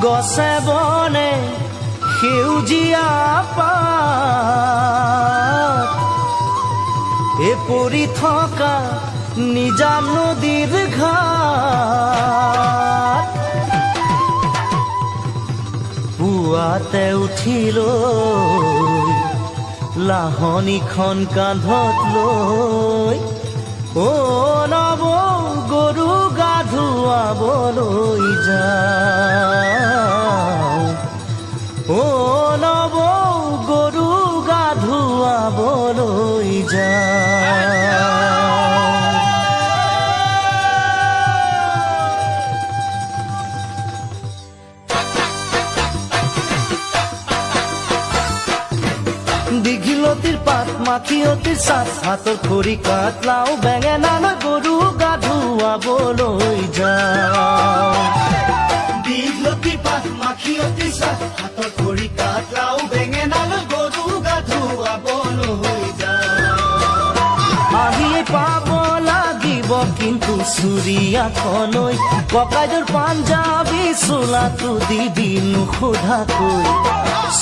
গছে বনে সেউজীয়া পাত পৰি থকা নিজা নদীৰ ঘাট পুৱাতে উঠিলৈ লাহনীখন কান্ধত লৈ নব গৰু গা ধুৱাবলৈ যাওঁ নব গৰু গা ধুৱাবলৈ যাওঁ দীঘলতিৰ পাত মাখিয়তিৰ চাট হাতৰ খৰি কাট লাও বেঙেনালৈ গৰু গা ধুৱাবলৈ যাওঁ দীঘলতিৰ পাত মাখিয়তিৰ চাট হাতৰ খৰি কাট লাও বেঙেনালৈ গৰু গা ধুৱাবলৈ যাওঁ আহিয়ে পাব লাগিব কিন্তু চুৰিয়াখনৈ ককাইদেউৰ পাঞ্জাবী চোলাটো দিবি নোসোধাকৈ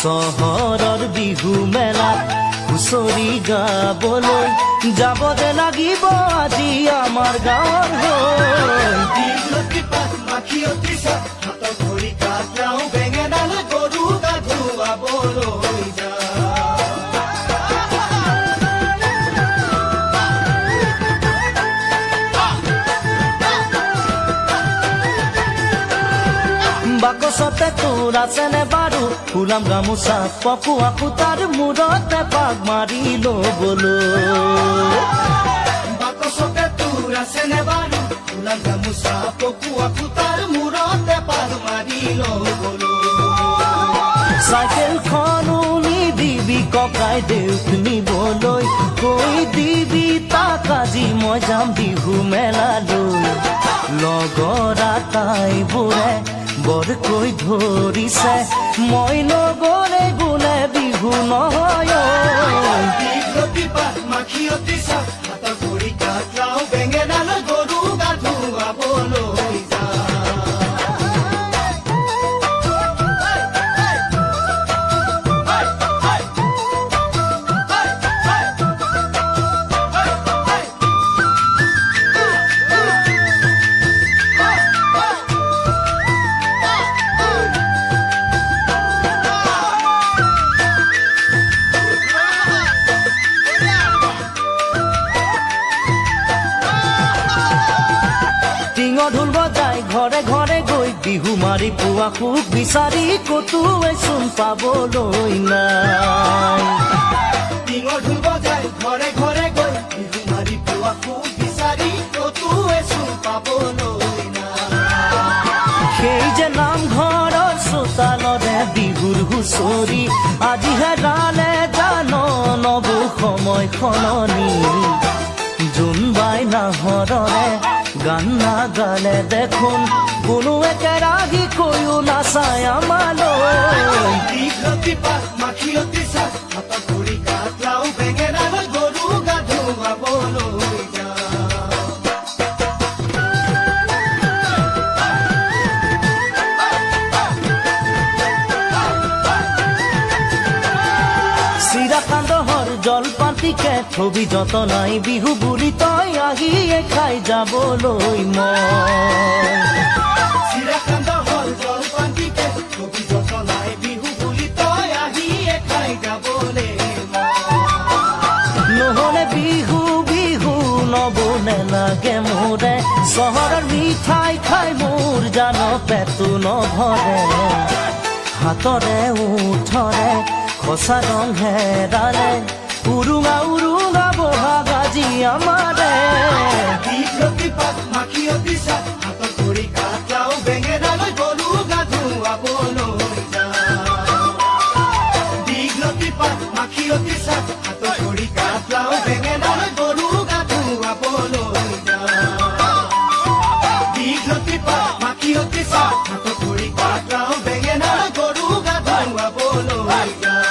চহৰৰ বিহু মেলাত হুঁচৰি গাবলৈ যাব দে লাগিব আজি আমাৰ গাঁৱৰ হৈ দীঘলতি পাত মাখিয়তি চাট হাতৰ খৰি কাট লাও বেঙেনালৈ গৰু গা ধুৱাবলৈ যাওঁ বাকচতে তোৰ আছেনে বাৰু ফুলাম গামোচা পকোৱা সূতাৰ মূৰতে পাক মাৰি ল'বলৈ বাকচতে তোৰ আছেনে বাৰু ফুলাম গামোচা পকোৱা সূতাৰ মূৰতে পাক মাৰি ল'বলৈ চাইকেলখনো নিদিবি ককাইদেউক নিবলৈ কৈ দিবি তাক আজি মই যাম বিহু মেলালৈ লগৰ আটাইবোৰে বৰকৈ ধৰিছে মই নগলে বোলে বিহু নহয় দীঘলতি পাত মাখিয়তি চাট হাতৰ খৰি কাট লাও বেঙেনালৈ গৰু গা ধুৱাবলৈ যাওঁ ঢোল বজাই ঘৰে ঘৰে গৈ বিহু মাৰি পোৱা সুখ বিচাৰি কতোৱে চোন পাবলৈ নাই ঢোল বজাই ঘৰে ঘৰে গৈ বিহু মাৰি পোৱা সুখ বিচাৰি কতোৱে চোন পাবলৈ নাই সেই যে নামঘৰৰ চোতালৰে বিহুৰ হুঁচৰি আজি হেৰালে জান নবু সময় সলনি জোনবাই নাহৰৰে গান নাগালে দেখোন কোনো একেৰাহি কৈও নাচায় আমালৈ দীঘলতি পাত মাখিয়তি চাট হাতৰ খৰি কাট লাও বেঙেনালৈ গৰু গা ধুৱাবলৈ যাওঁ চিৰাকান্দহৰ জলপাতিকে থবি যতনাই বিহু বুলি তই আহিয়ে খাই যাবলৈ মই চিৰাকান্দহৰ জলপাতিকে থবি যতনাই বিহু বুলি তই আহিয়ে খাই যাবলৈ নহলে বিহু বিহু নবনে লাগে মোৰে চহৰৰ মিঠাই খাই মোৰ জান পেটু নভৰে হাতৰে উঠৰে খসা ৰং হেৰালে উৰুঙা উৰুঙা বহাগ আজি আমাৰে দীঘলতি পাত মাখিয়তি চাট হাতৰ খৰি কাট লাও বেঙেনালৈ গৰু গা ধুৱাবলৈ যাওঁ দীঘলতি পাত মাখিয়তি চাট হাতৰ খৰি কাট লাও বেঙেনালৈ গৰু গা ধুৱাবলৈ যাওঁ দীঘলতি পাত মাখিয়তি চাট হাতৰ খৰি কাট লাও বেঙেনালৈ গৰু গা ধুৱাবলৈ যাওঁ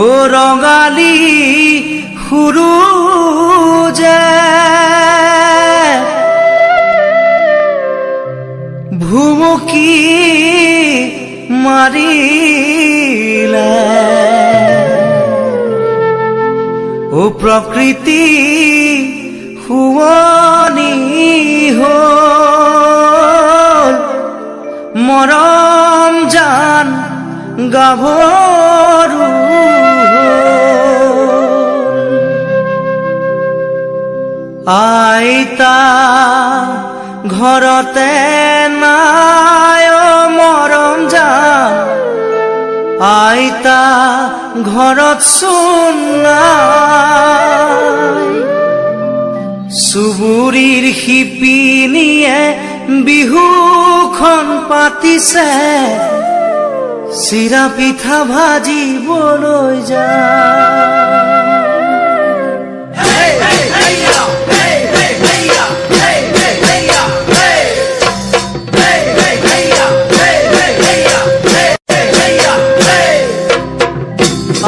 ও ৰঙালী সুৰুজে ভুমুকি মাৰিলে ও প্ৰকৃতি শুৱনি হ'ল মৰম জান গাভৰু আইতা ঘৰতে নাই মৰম জান আইতা ঘৰত চোন নাই চুবুৰীৰ শিপিনীয়ে বিহুখন পাতিছে চিৰা পিঠা ভাজিবলৈ যায়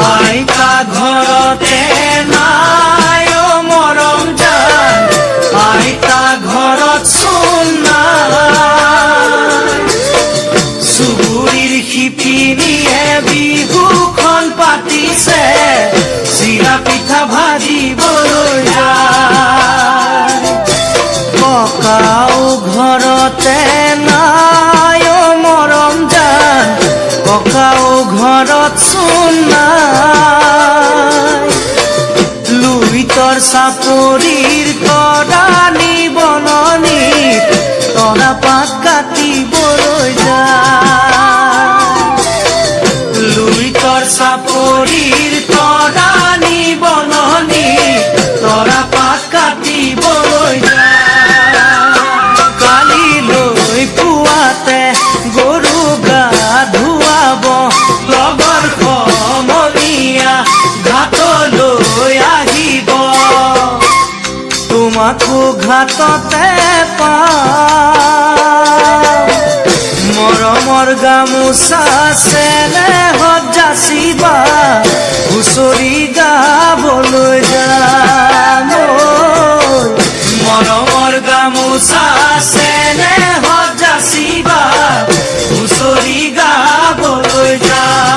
আইতা ঘৰতে নাই মৰম জান আইতা ঘৰত চোন নাই চুবুৰীৰ শিপিনীয়ে বিহুখন পাতিছে চিৰা পিঠা ভাজিবলৈ যায় ককাও ঘৰতে নাই মৰম জান ককাও ঘৰত চোন নাই লুইতৰ চাপৰিৰ তৰাণী বননিত তৰা পাত কাটিবলৈ যায় লুইতৰ চাপৰিৰ তৰাণী বননিত তৰা পাত কাটিবলৈ যায় কালিলৈ পুৱাতে গৰু গা ধুৱাব লগৰ সমনীয়া ঘাটলৈ আহিব তোমাকো ঘাটতে পাম মৰমৰ গামোচা চেনেহত যাচিবা হুঁচৰি গাবলৈ যাম মৰমৰ গামোচা চেনেহত যাচিবা হুঁচৰি গাবলৈ যাম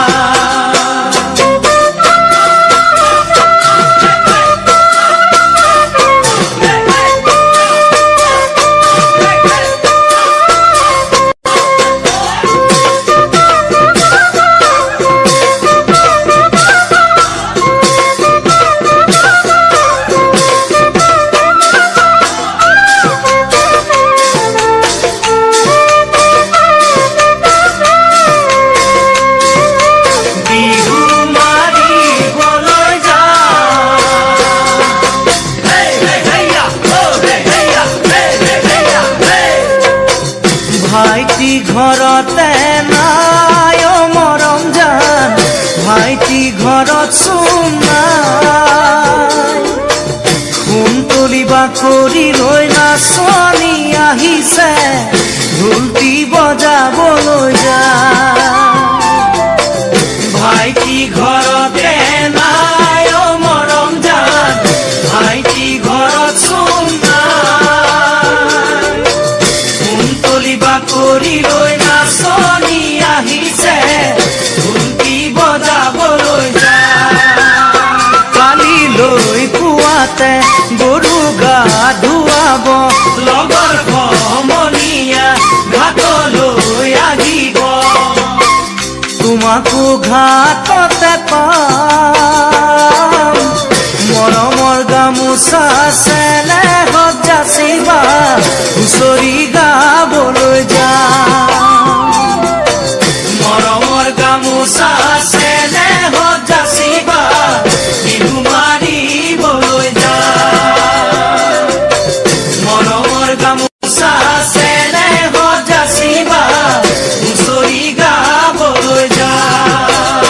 ভাইটি ঘৰতে নাই মৰম জান ভাইটি ঘৰত চোন নাই কুন্তলী বাকৰি লৈ নাচনি আহিছে ঢোলটি বজাবলৈ যায় ভাইটি ঘৰতে নাই মৰম জান ভাইটি ঘৰত চোন নাই কুন্তলী বাকৰি লৈ নাচনি আহিছে ঢোলটি বজাবলৈ যায় কালিলৈ পুৱাতে গৰু গা ধুৱাব লগৰ সমনীয়া ঘাটলৈ আহিব তোমাকো ঘাটতে পাম মৰমৰ গামোচা চেনেহত যাচিবা হুঁচৰি গাবলৈ যাম মৰমৰ গামোচা চেনেহত যাচিবা বিহু মাৰিবলৈ যাম মৰমৰ গামোচা চেনেহত যাচিবা হুঁচৰি গাবলৈ যাম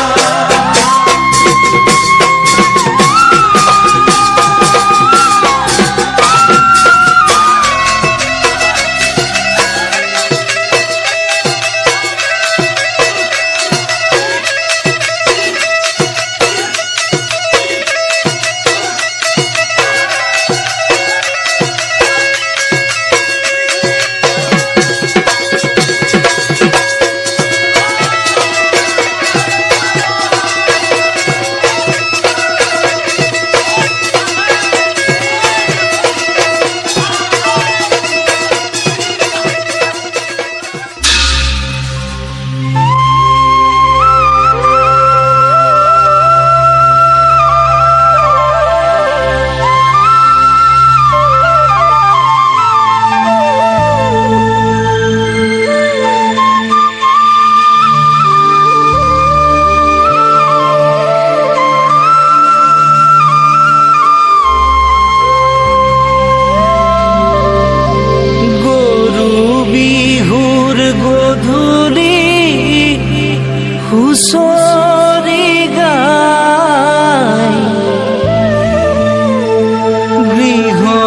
হুঁচৰি গাই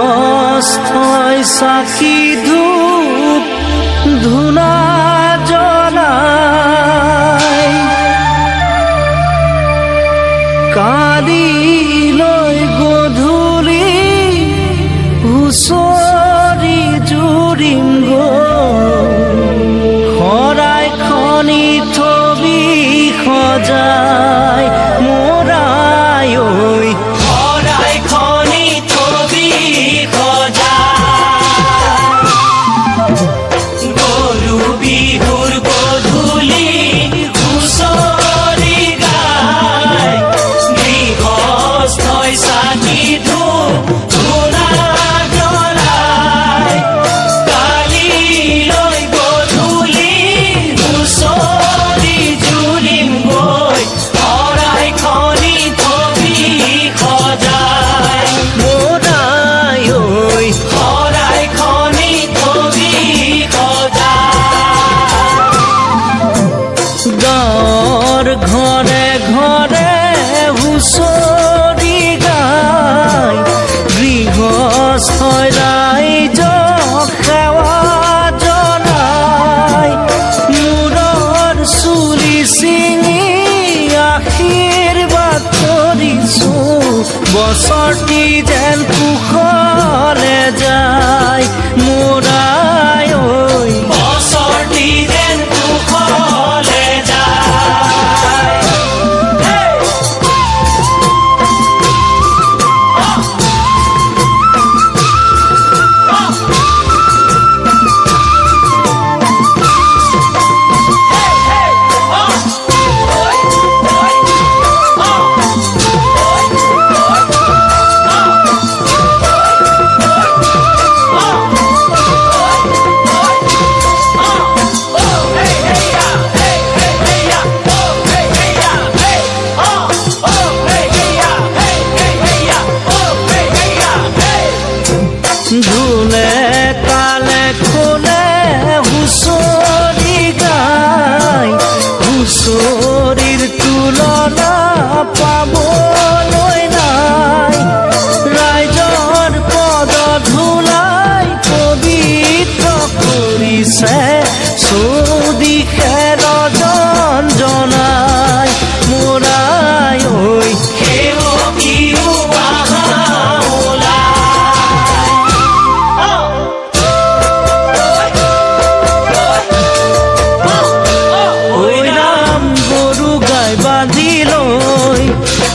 গৃহস্থই চাকি ধূপ ধূনা জ্বলাই কালিলৈ গধূলি হুঁচৰি জুৰিম শৰাই খনি থবি সজাই মোৰাই ঐ শৰাই খনি থবি সজাই গৰু বিহুৰ গধূলি হুঁচৰি গাই গৃহস্থই চাকি ধূপ ধূনা জ্বলাই কালিলৈ গধূলি হুঁচৰি জুৰিম গৈ শৰাই খনি থবি সজাই মোৰাই ঐ শৰাই খনি থবি সজাই গাঁৱৰ ঘৰে ঘৰে হুঁচৰি গাই গৃহস্থই ৰাইজক সেৱা জনাই মূৰৰ চুলি ছিঙি আশীৰ্বাদ কৰিছো বছৰটি যেন কুশলে যায় মোৰাই ঐ বছৰটি যেন কুশলে যায় ধুলে তালে খোলে হুঁচৰি গাই হুঁচৰিৰ তুলনা পাবলৈ নাই ৰাইজৰ পদ ধূলাই পবিত্ৰ কৰিছে চৌদিশে ৰজন জনাই মোৰাই ঐ সেৱকীও আহা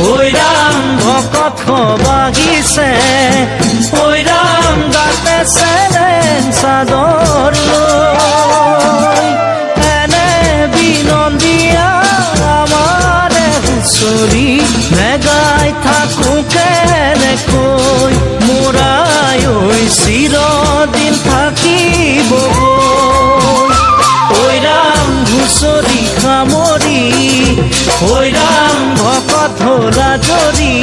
ঐ ৰাম ভকত বাগিছে ঐ ৰাম গাতে চেলেং চাদৰ লৈ এনে বিনন্দীয়া আমাৰে হুঁচৰি নেগাই থাকো কেনেকৈ মোৰাই ঐ চিৰদিন থাকিব ঐ ৰাম হুঁচৰি সামৰি ঐ ৰাম ভকত होला জৰি